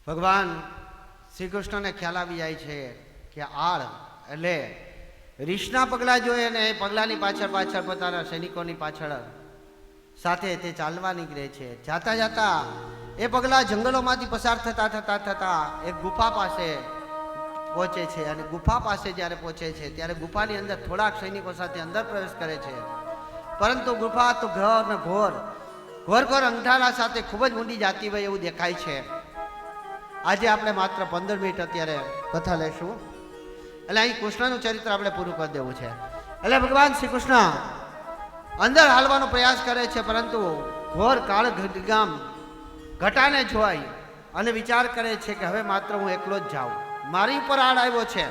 ભગવાન શ્રી કૃષ્ણને ખ્યાલ આવી જાય છે કે આળ એટલે રીછના પગલાં જોઈએ ને એ પગલાંની પાછળ પાછળ પોતાના સૈનિકોની પાછળ સાથે તે ચાલવા નીકળે છે. જાતા જાતા એ પગલાં જંગલોમાંથી પસાર થતા થતા થતા એક ગુફા પાસે પહોંચે છે અને ગુફા પાસે જ્યારે પહોંચે છે ત્યારે ગુફાની અંદર થોડાક સૈનિકો સાથે અંદર પ્રવેશ કરે છે. પરંતુ ગુફા તો ઘર ને ઘોર ઘોર અંધારા સાથે ખૂબ જ ઊંડી જાતી હોય એવું દેખાય છે. આજે આપણે માત્ર 15 મિનિટ અત્યારે કથા લેશું, એટલે અહીં કૃષ્ણનું ચરિત્ર આપણે પૂરું કરી દેવું છે. એટલે ભગવાન શ્રી કૃષ્ણ અંદર હાલવાનો પ્રયાસ કરે છે, પરંતુ ઘોર કાળ ગામ ઘટાને જોઈ અને વિચાર કરે છે કે હવે માત્ર હું એકલો જ જાઉં. મારી ઉપર આડ આવ્યો છે,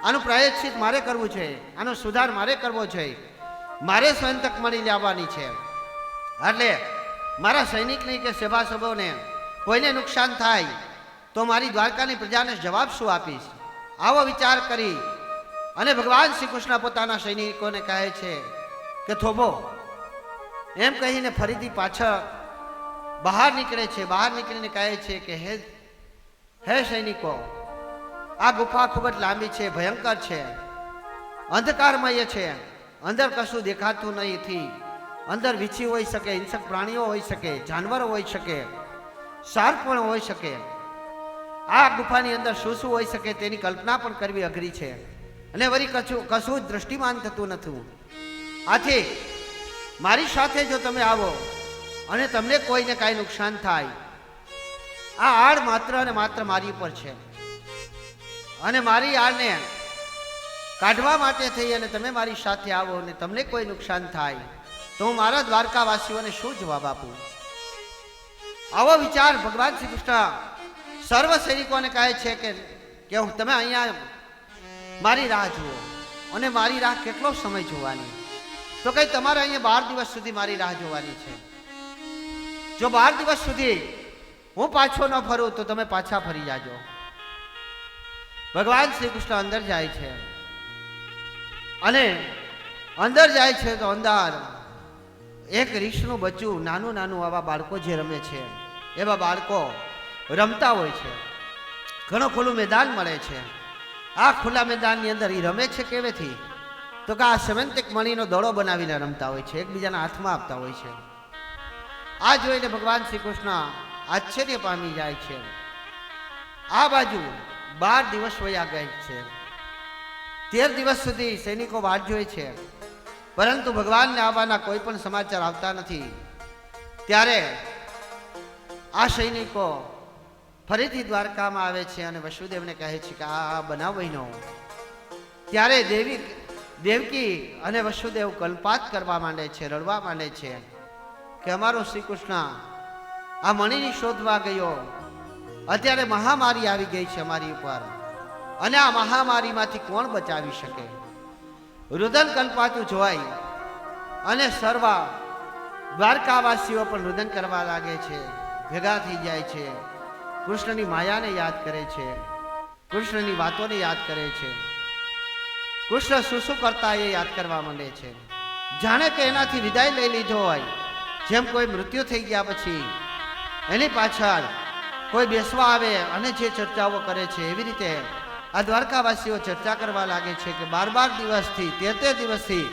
આનું પ્રાયશ્ચિત મારે કરવું છે, આનો સુધાર મારે કરવો છે, મારે સ્વયંતક મળી લાવવાની છે. એટલે મારા સૈનિકની કે સભાસદોને કોઈને નુકસાન થાય તો મારી દ્વારકાની પ્રજાને જવાબ શું આપીશ, આવો વિચાર કરી અને ભગવાન શ્રી કૃષ્ણ પોતાના સૈનિકોને કહે છે કે થોભો, એમ કહીને ફરીથી પાછળ બહાર નીકળે છે. બહાર નીકળીને કહે છે કે હે સૈનિકો, આ ગુફા ખૂબ જ લાંબી છે, ભયંકર છે, અંધકારમય છે, અંદર કશું દેખાતું નથી. અંદર વીછી હોઈ શકે, હિંસક પ્રાણીઓ હોઈ શકે, જાનવરો હોઈ શકે, સાપ પણ હોઈ શકે. આ ગુફાની અંદર શું શું હોઈ શકે તેની કલ્પના પણ કરવી અઘરી છે અને વળી કશું જ દ્રષ્ટિમાન થતું નથી. આથી મારી સાથે જો તમે આવો અને તમને કોઈને કાંઈ નુકસાન થાય, આ આડ માત્ર અને માત્ર મારી ઉપર છે અને મારી આડને કાઢવા માટે થઈ અને તમે મારી સાથે આવો અને તમને કોઈ નુકસાન થાય તો હું મારા દ્વારકાવાસીઓને શું જવાબ આપું? આવો વિચાર ભગવાન શ્રી કૃષ્ણ સર્વ સૈનિકોને કહે છે કે તમે અહીંયા મારી રાહ જુઓ. અને મારી રાહ કેટલો સમય જોવાની? તો કઈ તમારે અહીંયા 12 દિવસ સુધી મારી રાહ જોવાની છે. જો 12 દિવસ સુધી હું પાછો ન ફરું તો તમે પાછા ફરી જાજો. ભગવાન શ્રી કૃષ્ણ અંદર જાય છે અને અંદર જાય છે તો અંદર એક રીછનું બચ્ચું નાનું નાનું આવા બાળકો જે રમે છે એવા બાળકો રમતા હોય છે. ઘણો ખુલ્લું મેદાન મળે છે. આ ખુલ્લા મેદાનની અંદર એ રમે છે કેવેથી? તો કે આ સ્યવંતિક મણીનો દડો બનાવીને રમતા હોય છે, એકબીજાના હાથમાં આપતા હોય છે. આ જોઈને ભગવાન શ્રી કૃષ્ણ આશ્ચર્ય પામી જાય છે. આ બાજુ 12 દિવસ વયા ગયા છે. 13 દિવસ સુધી સૈનિકો વાટ જોઈ છે, પરંતુ ભગવાનને આવવાના કોઈ પણ સમાચાર આવતા નથી. ત્યારે આ સૈનિકો ફરીથી દ્વારકામાં આવે છે અને વસુદેવને કહે છે કે આ બનાવ બન્યો. ત્યારે દેવકી અને વસુદેવ કલ્પાત કરવા માંડે છે, રડવા માંડે છે કે અમારો શ્રી કૃષ્ણ આ મણીની શોધવા ગયો, અત્યારે મહામારી આવી ગઈ છે અમારી ઉપર અને આ મહામારીમાંથી કોણ બચાવી શકે? રુદન કલ્પાતું જોઈ અને સર્વ દ્વારકાવાસીઓ પણ રુદન કરવા લાગે છે, ભેગા થઈ જાય છે, કૃષ્ણની માયાને યાદ કરે છે, કૃષ્ણની વાતોને યાદ કરે છે, કૃષ્ણ શું શું કરતા એ યાદ કરવા માંડે છે. જાણે કે એનાથી વિદાય લઈ લીધો હોય, જેમ કોઈ મૃત્યુ થઈ ગયા પછી એની પાછળ કોઈ બેસવા આવે અને જે ચર્ચાઓ કરે છે એવી રીતે આ દ્વારકાવાસીઓ ચર્ચા કરવા લાગે છે કે 12 દિવસથી 13 દિવસથી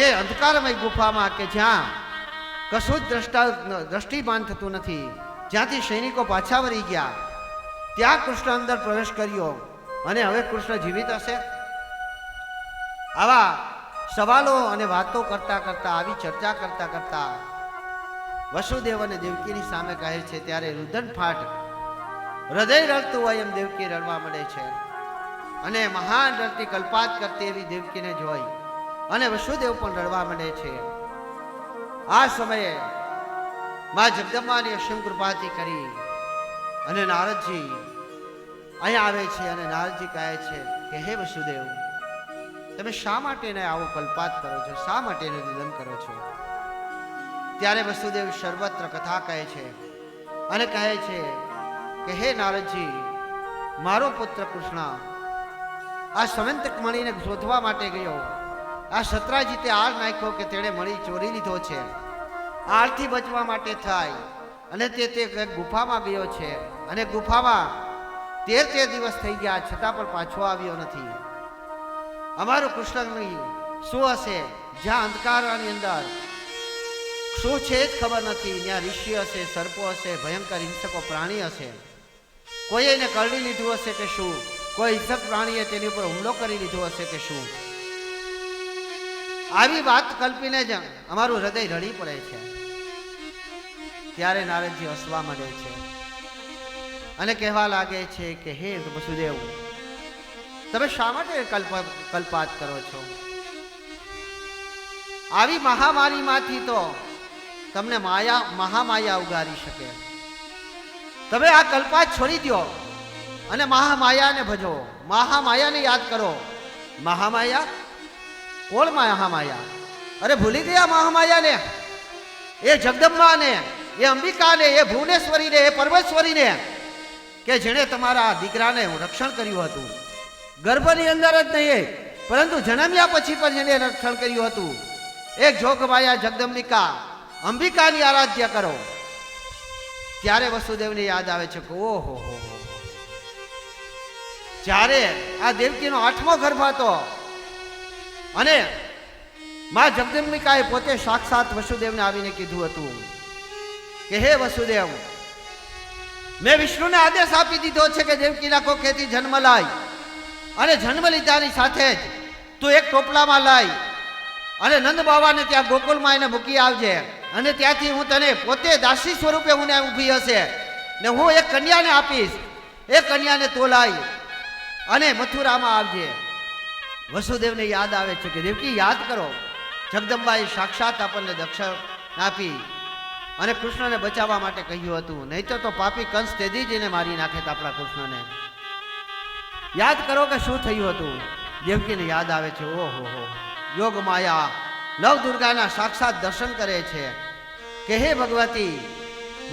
એ અંધકારમય ગુફામાં કે જ્યાં કશું જ દ્રષ્ટિમાન થતું નથી, જ્યાંથી સૈનિકો પાછા વળી ગયા, ત્યાં કૃષ્ણ અંદર પ્રવેશ કર્યો અને હવે કૃષ્ણ જીવિત હશે? આવા સવાલો અને વાતો કરતા કરતા, આવી ચર્ચા કરતા કરતા વસુદેવ અને દેવકીની સામે કહે છે. ત્યારે રુદન ફાટ હૃદય રડતું હોય એમ દેવકી રડવા મળે છે અને મહાન રડતી કલ્પાત કરતી એવી દેવકીને જોઈ અને વસુદેવ પણ રડવા મળે છે. આ સમયે મા જગદંબાની અસીમ કૃપાથી કરી અને નારદજી અહીંયા આવે છે અને નારદજી કહે છે કે હે વસુદેવ, તમે શા માટે આવો કલ્પાત કરો છો, શા માટે નિવેદન કરો છો? ત્યારે વસુદેવ સર્વત્ર કથા કહે છે અને કહે છે કે હે નારદજી, મારો પુત્ર કૃષ્ણ આ સ્યવંતિક મણીને શોધવા માટે ગયો. આ સત્રાજીતે આળ નાખ્યો કે તેણે મણી ચોરી લીધો છે. આળથી બચવા માટે થાય અને તે એક ગુફામાં ગયો છે અને ગુફામાં 13 દિવસ થઈ ગયા છતાં પણ પાછો આવ્યો નથી. અમારું કૃષ્ણની શું હશે? જ્યાં અંધકારની અંદર શું છે જ ખબર નથી. ત્યાં ઋષિ હશે, સર્પો હશે, ભયંકર હિંસકો પ્રાણી હશે. કોઈ એને કરડી લીધું હશે કે શું? કોઈ હિંસક પ્રાણીએ તેની ઉપર હુમલો કરી લીધો હશે કે શું? આવી વાત કલ્પીને જ અમારું હૃદય રડી પડે છે. ત્યારે નારદજી હસવા માંડે છે અને કહેવા લાગે છે કે હે વસુદેવ, તમે શા માટે કલ્પાત કરો છો? આવી મહામારીમાંથી તો તમને મહામાયા ઉગારી શકે. તમે આ કલ્પાત છોડી દો અને મહામાયાને ભજો, મહામાયાને યાદ કરો. મહામાયા? કોણ મહામાયા? અરે ભૂલી ગયા મહામાયાને? એ જગદંબાને, એ અંબિકાને, એ ભુવનેશ્વરીને, એ પરમેશ્વરીને કે જેણે તમારા દીકરાને રક્ષણ કર્યું હતું. ગર્ભની અંદર જ નહીં પરંતુ જન્મ્યા પછી પણ જેને રક્ષણ કર્યું હતું. એક જોગમાયા જગદંબિકા અંબિકાની આરાધ્ય કરો. ત્યારે વસુદેવને યાદ આવે છે કે ઓહો હો, જ્યારે આ દેવકીનો 8મો ગર્ભ હતો અને માં જગદંબિકાએ પોતે સાક્ષાત વસુદેવને આવીને કીધું હતું કે હે વસુદેવ, મેં વિષ્ણુને આદેશ આપી દીધો છે કે દેવકીના કોખેથી જન્મ લાય અને જન્મ લીધાની સાથે જ તું એક ટોપલામાં લાય અને નંદ બાવાને ત્યાં ગોકુલમાં એને મૂકી આવજે અને ત્યાંથી હું તને પોતે દાસી સ્વરૂપે હું ઊભી હશે ને હું એક કન્યાને આપીશ. એ કન્યાને તો લાય અને મથુરામાં આવજે. વસુદેવને યાદ આવે છે કે દેવકી યાદ કરો, જગદંબાએ સાક્ષાત આપણને દક્ષિણ આપી અને કૃષ્ણને બચાવવા માટે કહ્યું હતું. નહીં તો પાપી કંસ તેદી જઈને મારી નાખે આપણા કૃષ્ણને. યાદ કરો કે શું થયું હતું. દેવકીને યાદ આવે છે. ઓહો હો, યોગ માયા નવ દુર્ગાના સાક્ષાત દર્શન કરે છે કે હે ભગવતી,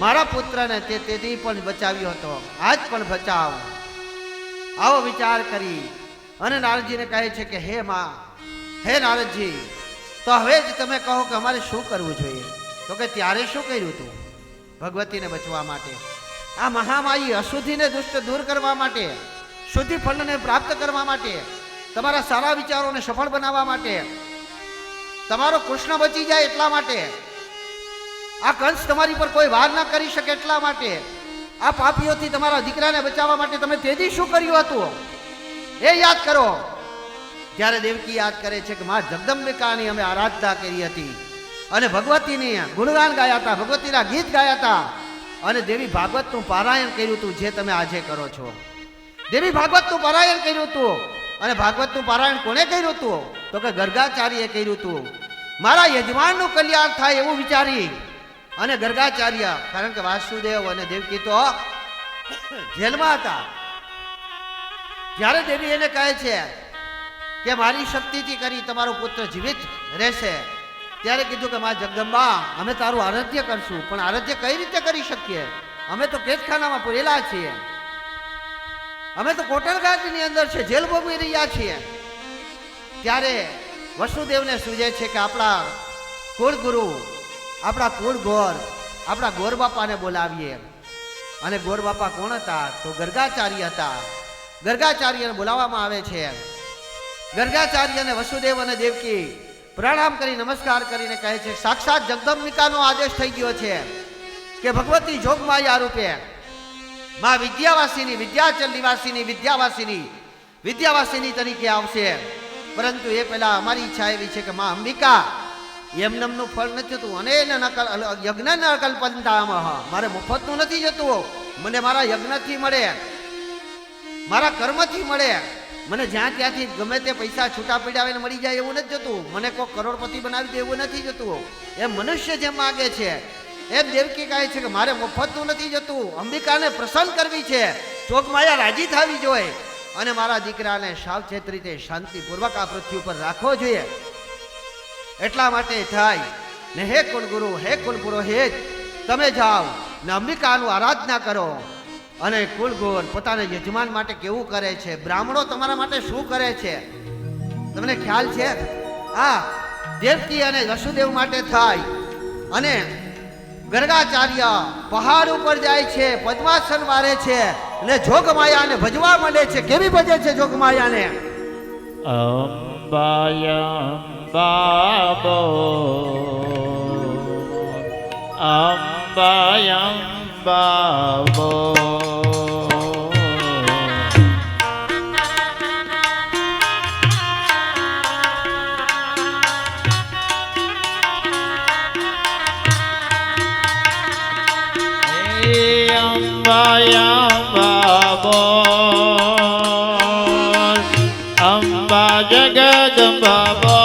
મારા પુત્રને તે તેદી પણ બચાવ્યો હતો, આજ પણ બચાવ. આવો વિચાર કરી અને નારદજીને કહે છે કે હે માં, હે નારદજી, તો હવે જ તમે કહો કે અમારે શું કરવું જોઈએ? તો કે ત્યારે શું કર્યું તું ભગવતીને બચવા માટે? આ મહામાયી અશુદ્ધિને દુષ્ટ દૂર કરવા માટે, શુદ્ધિ ફળને પ્રાપ્ત કરવા માટે, તમારા સારા વિચારોને સફળ બનાવવા માટે, તમારો કૃષ્ણ બચી જાય એટલા માટે, આ કંસ તમારી પર કોઈ વાર ના કરી શકે એટલા માટે, આ પાપીઓથી તમારા દીકરાને બચાવવા માટે તમે તેદી શું કર્યું હતું એ યાદ કરો. જ્યારે દેવકી યાદ કરે છે કે મા જગદંબિકાની અમે આરાધના કરી હતી અને ભગવતીની ગુણગાન ગાયા હતા, ભગવતીના ગીત ગાયા હતા અને દેવી ભાગવતનું પારાયણ કર્યું હતું જે તમે આજે કરો છો. દેવી ભાગવતનું પારાયણ કર્યું હતું અને ભાગવતનું પારાયણ કોણે કર્યું હતું? તો કે ગર્ગાચાર્યએ કર્યું હતું. મારા યજમાનનું કલ્યાણ થાય એવું વિચારી અને ગર્ગાચાર્ય, કારણ કે વાસુદેવ અને દેવકી તો જેલમાં હતા. જ્યારે દેવી એને કહે છે કે મારી શક્તિથી કરી તમારો પુત્ર જીવિત રહેશે, ત્યારે કીધું કે મા જગદંબા, અમે તારું આરાધ્ય કરશું, પણ આરાધ્ય કઈ રીતે કરી શકીએ? અમે તો કેદખાનામાં પૂરેલા છીએ, અમે તો કોટરગાર્ડની અંદર છે, જેલ ભોગવી રહ્યા છીએ. ત્યારે વસુદેવને સૂજે છે કે આપણા કુળ ગુરુ, આપણા કુળ ગોર, આપણા ગોર બાપાને બોલાવીએ. અને ગોર બાપા કોણ હતા? તો ગર્ગાચાર્ય હતા. ગર્ગાચાર્યને બોલાવવામાં આવે છે. ગર્ગાચાર્યને વસુદેવ અને દેવકી પ્રણામ કરી નમસ્કાર કરીને કહે છે સાક્ષાત જગદંબિકાનો આદેશ થઈ ગયો છે કે ભગવતી જોગમાયા રૂપે માં વિદ્યાવાસીની, વિદ્યાચલ નિવાસીની, વિદ્યાવાસીની તરીકે આવશે. પરંતુ એ પહેલા અમારી ઈચ્છા એવી છે કે માં અંબિકા એમનમનું ફળ નથી જતું અને યજ્ઞ ન કલ્પંતામહ, મારે મફતનું નથી જતું, મને મારા યજ્ઞથી મળે, મારા કર્મથી મળે. મને જ્યાં ત્યાંથી ગમે તે પૈસા છૂટા પીડાવીને મળી જાય એવું નથી જતું, મને કોઈ કરોડપતિ બનાવી દે એવું નથી જતું. એમ મનુષ્ય જેમ માગે છે એમ દેવકી કહે છે કે મારે મફતનું નથી જતું, અંબિકાને પ્રસન્ન કરવી છે, જોગમાયા રાજી થવી જોઈએ અને મારા દીકરાને સાવચેત રીતે શાંતિપૂર્વક આ પૃથ્વી ઉપર રાખવો જોઈએ. એટલા માટે થાય ને હે કુલગુરુ, હે કુલ પુરોહિત, તમે જાઓ ને અંબિકાનું આરાધના કરો. અને કુલગુર પોતાના યજમાન માટે કેવું કરે છે, બ્રાહ્મણો તમારા માટે શું કરે છે, તમને ખ્યાલ છે? આ દેવકી અને વસુદેવ માટે થાય અને ગર્ગાચાર્ય પહાડ ઉપર જાય છે, પદ્માસન વારે છે અને જોગમાયાને ભજવા મળે છે. કેવી ભજે છે જોગમાયાને? અંબાયંબાબો અંબાયંબાબો અંબાયંબાબો અંબા જગદંબાબો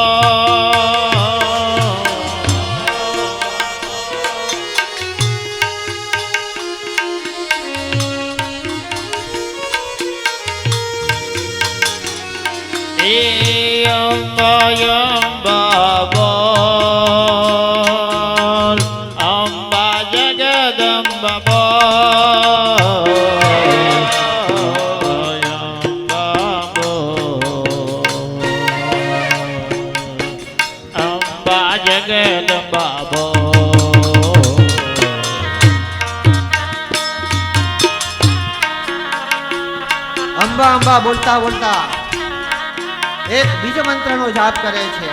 અંબાયંબાબો અંબા જગદંબાબો અંબા જગદંબાબો અંબા અંબા બોલતા બોલતા એક બીજ મંત્રનો જાપ કરે છે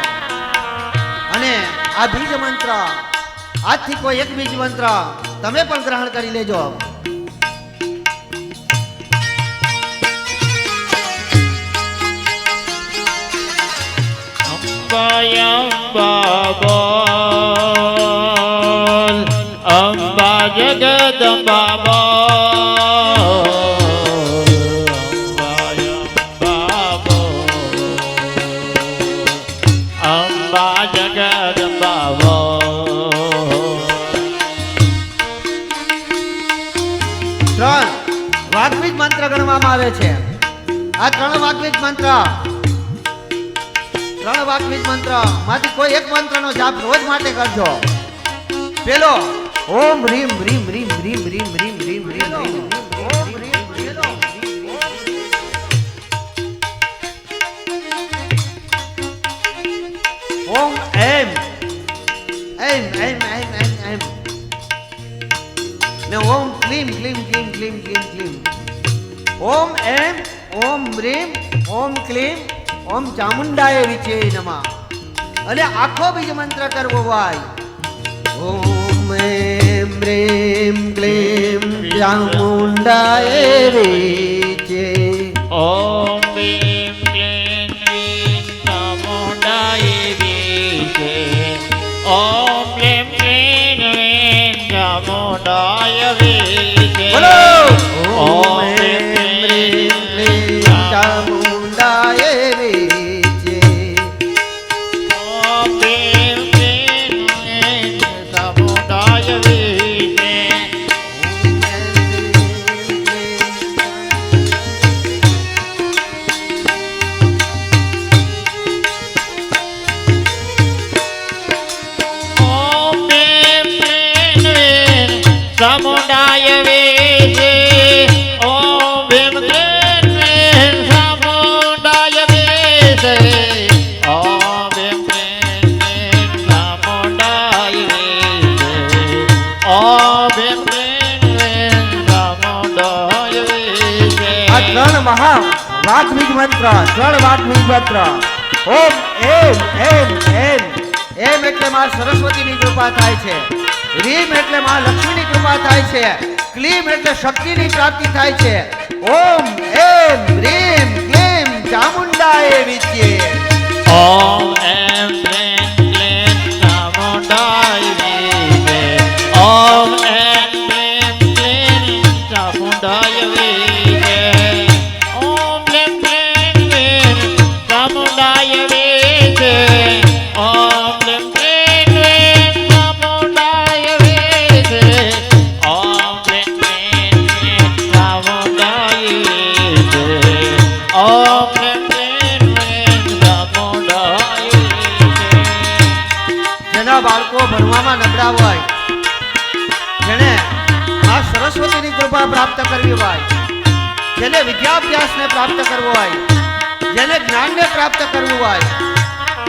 અને આ બીજ મંત્ર આજથી કોઈ એક બીજ મંત્ર તમે પણ ગ્રહણ કરી લેજો. અંબાયંબાબો અંબા જગદંબાબો અંબાયંબાબો અંબા જગદંબાબો ત્રણ વાગ્વિજ મંત્ર ગણવામાં આવે છે. આ ત્રણ વાગ્વિજ મંત્ર માંથી કોઈ એક મંત્રનો જાપ રોજ માટે કરજો. પેલો ઓમ રીમ રીમ રીમ રીમ રીમ રીમ રીમ રીમ રીમ ઓમ રીમ ઓમ એમ એમ એમ એમ એમ એમ ને ઓમ ક્લીમ ક્લીમ ક્લીમ ક્લીમ ક્લીમ ક્લીમ ઓમ એમ ઓમ રીમ ઓમ ક્લીમ ઓમ ચામુંડાય વિચે નમઃ. અને આખો બીજ મંત્ર કરવો હોય. ઓમ એમ રીમ ક્લીમ ચામુંડાય વિચે ઓમ ભીમ ક્લીમ ક્લીમ ચામુંડાય વિચે ઓમ ભીમ ક્લીમ ક્લીમ ચામુંડાય વિચે બોલો ઓમ ઓમ ભીમ રીમ ક્લીમ ચામુંડાય વિચે ઓમ ભીમ ક્લીમ ક્લીમ ચામુંડાય વિચે ઓમ ભીમ ક્લીમ ક્લીમ ચામુંડાય વિચે ઓમ ભીમ ક્લીમ ક્લીમ ચામુંડાય વિચે ઓમ ભીમ ક્લીમ ક્લીમ ચામુંડાય વિચે ઓમ ભીમ ક્લીમ ક્લીમ ચામુંડાય વિચે. આ ત્રણ મહા વાગ્વિજ મંત્ર ઓમ એમ એમ એમ એમ એટલે માં સરસ્વતીની કૃપા થાય છે. રીમ એટલે માં લક્ષ્મીની કૃપા થાય છે. ક્લીમ એટલે શક્તિની પ્રાપ્તિ થાય છે. ઓમ એમ રીમ ક્લીમ ચામુંડાય વિચે ઓમ એમ ક્લીમ ક્લીમ ચામુંડાય વિચે ઓમ એમ ક્લીમ ક્લીમ ચામુંડાય વિચે ઓમ ક્લીમ ક્લીમ ક્લીમ ચામુંડાય વિચે ઓમ ક્લીમ ક્લીમ ક્લીમ ચામુંડાય વિચે ઓમ ક્લીમ ક્લીમ ક્લીમ ચામુંડાય વિચે ઓમ ક્લીમ ક્લીમ ક્લીમ ચામુંડાય વિચે. જેના બાળકો ભણવામાં નબળા હોય, જેને આ સરસ્વતીની કૃપા પ્રાપ્ત કરવી હોય, જેને વિદ્યાભ્યાસને પ્રાપ્ત કરવો હોય, જેને જ્ઞાનને પ્રાપ્ત કરવું હોય,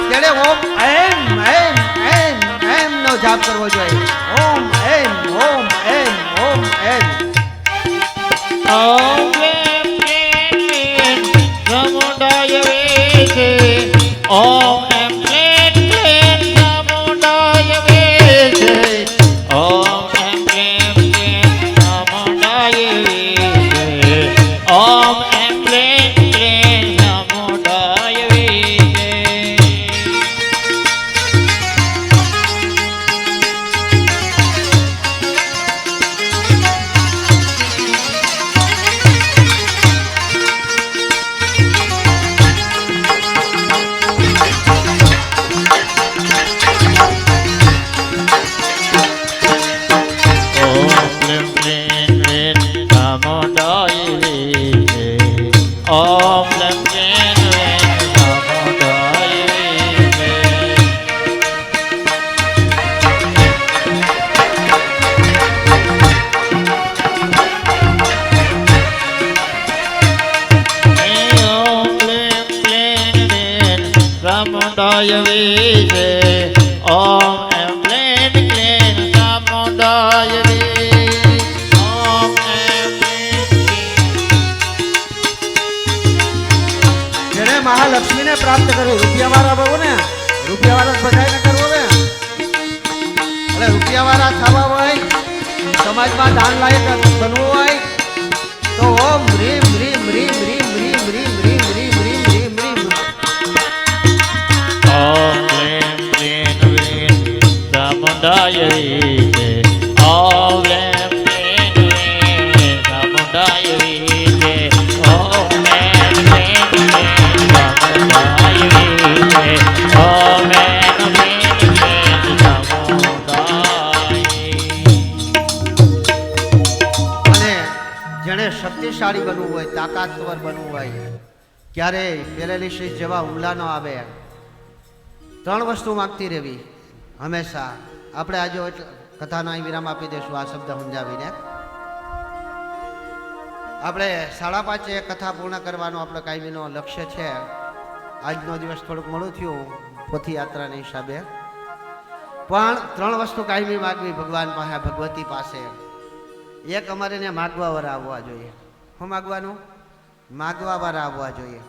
તેણે ઓમ એમ એમ એમ એમ નો જાપ કરવો જોઈએ. ઓમ એમ ઓમ ક્લેમ ક્લેમ ચામુંડાય વિશે ઓમ એમ ક્લેમ ક્લેમ ચામુંડાય વિશે ઓમ એમ ક્લેમ ક્લેમ ચામુંડાય વિશે ઓમ એમ ક્લેમ ક્લેમ ચામુંડાય વિશે ઓમ ક્લેમ ક્લેમ ક્લેમ ચામુંડાય વિશે ઓમ ક્લેમ ક્લેમ ક્લેમ ચામુંડાય વિશે ઓમ ક્લેમ ક્લેમ ક્લેમ ચામુંડાય વિશે ઓમ એમ ક્લેમ ક્લેમ ચામુંડાય વિશે ઓમ એમ ક્લેમ જેને મહાલક્ષ્મીને પ્રાપ્ત કરવી રૂપિયાવાળા બહુ ને રૂપિયાવાળા બધાને કરવો ને એટલે રૂપિયાવાળા થવા હોય સમાજમાં દાન લાયક બનવું હોય તો ઓમ રીમ રીમ રીમ રીમ રીમ રીમ રીમ રીમ રીમ રીમ રીમ ઓમ ક્લેમ ક્લેમ ક્લેમ ચામુંડાય વિશે ઓમ ક્લેમ ક્લેમ ક્લેમ ચામુંડાય વિશે ઓમ ક્લેમ ક્લેમ ક્લેમ ચામુંડાય વિશે ઓમ ક્લેમ ક્લેમ ક્લેમ ચામુંડાય અને જેણે શક્તિશાળી બનવું હોય તાકાતવર બનવું હોય ક્યારેય પેરેલિસિસ જેવા હુમલા ન આવે ત્રણ વસ્તુ માગતી રહેવી હંમેશા આપણે આજે કથાનો અહીં વિરામ આપી દઈશું આ શબ્દ સમજાવીને આપણે 5:30 કથા પૂર્ણ કરવાનો આપણો કાયમીનો લક્ષ્ય છે આજનો દિવસ થોડુંક મોડું થયું પોથી યાત્રાના હિસાબે પણ ત્રણ વસ્તુ કાયમી માગવી ભગવાન પાસે ભગવતી પાસે એક અમારે ને માગવા વાળા આવવા જોઈએ શું માગવાનું માગવા વાળા આવવા જોઈએ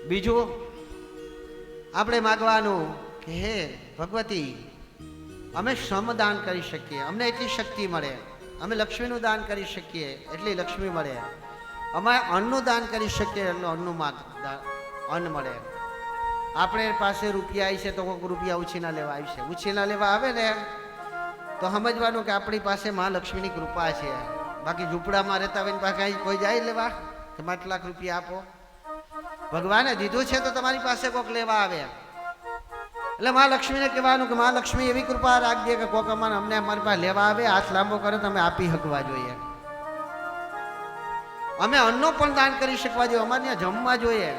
બીજું આપણે માગવાનું કે હે ભગવતી અમે શ્રમદાન કરી શકીએ અમને એટલી શક્તિ મળે અમે લક્ષ્મીનું દાન કરી શકીએ એટલી લક્ષ્મી મળે અમે અન્નનું દાન કરી શકીએ એટલું અન્ન મળે આપણે પાસે રૂપિયા આવી છે તો કોઈક રૂપિયા ઉછીના લેવા આવી છે ઉછીના લેવા આવે ને તો સમજવાનું કે આપણી પાસે મહાલક્ષ્મીની કૃપા છે બાકી ઝૂંપડામાં રહેતા હોય પાસે કાંઈ કોઈ જાય લેવા કે 5 લાખ રૂપિયા આપો ભગવાને દીધું છે તો તમારી પાસે કોઈક લેવા આવે એટલે મહાલક્ષ્મીને કહેવાનું કે મહાલક્ષ્મી એવી કૃપા રાખજે કે કોઈક અમને અમારી પાસે લેવા આવે હાથ લાંબો કરે તો અમે આપી શકવા જોઈએ અમે અન્નનો પણ દાન કરી શકવા જોઈએ અમારે ત્યાં જમવા જોઈએ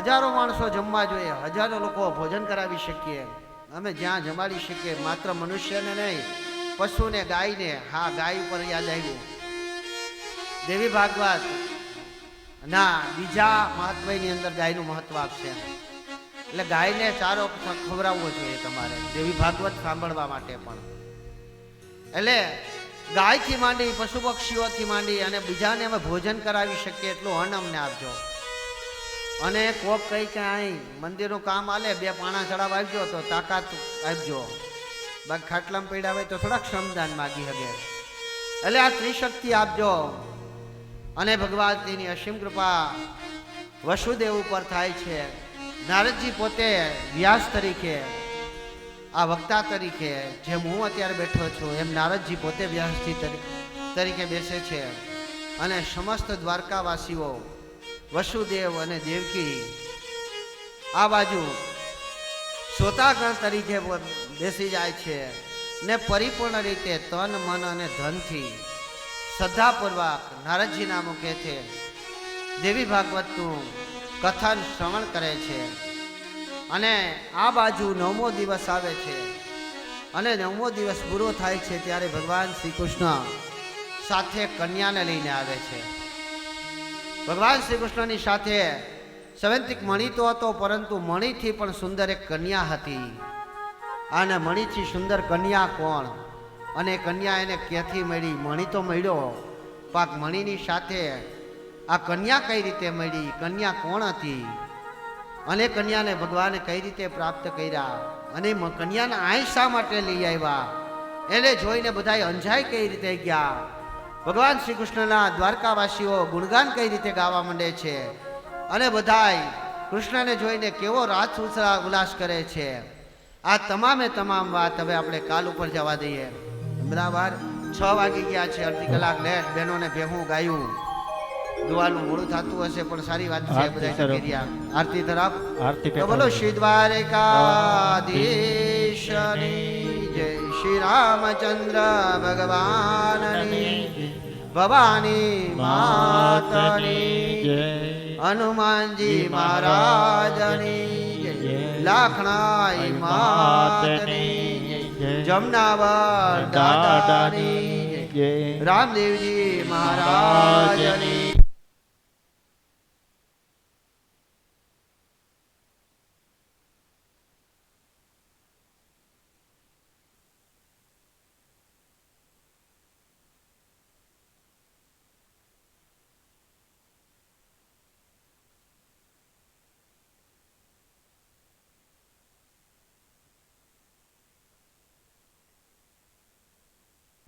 હજારો માણસો જમવા જોઈએ હજારો લોકો ભોજન કરાવી શકીએ અમે જ્યાં જમાડી શકીએ માત્ર મનુષ્યને નહીં પશુને ગાયને હા ગાય ઉપર યાદ આવ્યું દેવી ભાગવત ના બીજા મહત્વની અંદર ગાયનું મહત્વ આપશે એટલે ગાયને ચારો ખવડાવવો જોઈએ તમારે દેવી ભાગવત સાંભળવા માટે પણ એટલે ગાયથી માંડી પશુ પક્ષીઓથી માંડી અને બીજાને અમે ભોજન કરાવી શકીએ એટલું અન્ન અમને આપજો અને કોક કઈ કાંઈ મંદિરનું કામ આલે 2 પાણા ચડાવ આપજો તો તાકાત આપજો બાકી ખાટલામાં પડ્યા હોય તો થોડાક શ્રમદાન માગી શકે એટલે આ ત્રિશક્તિ આપજો અને ભગવતીની અસીમ કૃપા વસુદેવ ઉપર થાય છે નારદજી પોતે વ્યાસ તરીકે આ વક્તા તરીકે જેમ હું અત્યારે બેઠો છું એમ નારદજી પોતે વ્યાસજી તરીકે બેસે છે અને સમસ્ત દ્વારકાવાસીઓ વસુદેવ અને દેવકી આ બાજુ શ્રોતાગણ તરીકે બેસી જાય છે ને પરિપૂર્ણ રીતે તન મન અને ધનથી શ્રદ્ધાપૂર્વક નારદજી ના મુખેથી દેવી ભાગવતનું કથન શ્રવણ કરે છે અને આ બાજુ 9મો દિવસ આવે છે અને 9મો દિવસ પૂરો થાય છે ત્યારે ભગવાન શ્રી કૃષ્ણ સાથે કન્યાને લઈને આવે છે ભગવાન શ્રી કૃષ્ણની સાથે સવંતિક મણિ તો હતો પરંતુ મણિથી પણ સુંદર એક કન્યા હતી અને મણિથી સુંદર કન્યા કોણ અને કન્યા એને ક્યાંથી મળી મણિ તો મળ્યો પાક મણીની સાથે આ કન્યા કઈ રીતે મળી, કન્યા કોણ હતી અને કન્યાને ભગવાને કઈ રીતે પ્રાપ્ત કર્યા અને કન્યાને અહીં શા માટે લઈ આવ્યા એને જોઈને બધાય અંજાય કઈ રીતે ગયા. ભગવાન શ્રી કૃષ્ણના દ્વારકાવાસીઓ ગુણગાન કઈ રીતે ગાવા માંડે છે અને બધાય કૃષ્ણને જોઈને કેવો રાસ ઉલ્લાસ કરે છે. આ તમામે તમામ વાત હવે આપણે કાલ ઉપર જવા દઈએ. બરાબર 6 વાગી ગયા છે, અડધી કલાક લેટ બહેનોને ભેહું ગાયું. દુવાનું મોડું થતું હશે પણ સારી વાત છે. બધા કર્યા આરતી તરફ આરતી તો બોલો શ્રી દ્વારકાધીશની જય, શ્રી રામચંદ્ર ભગવાનની, ભવાની માતની જય, હનુમાનજી મહારાજની જય, લાખણાઈ માતની જય, જમનાવર દાદાની જય, રામદેવજી મહારાજ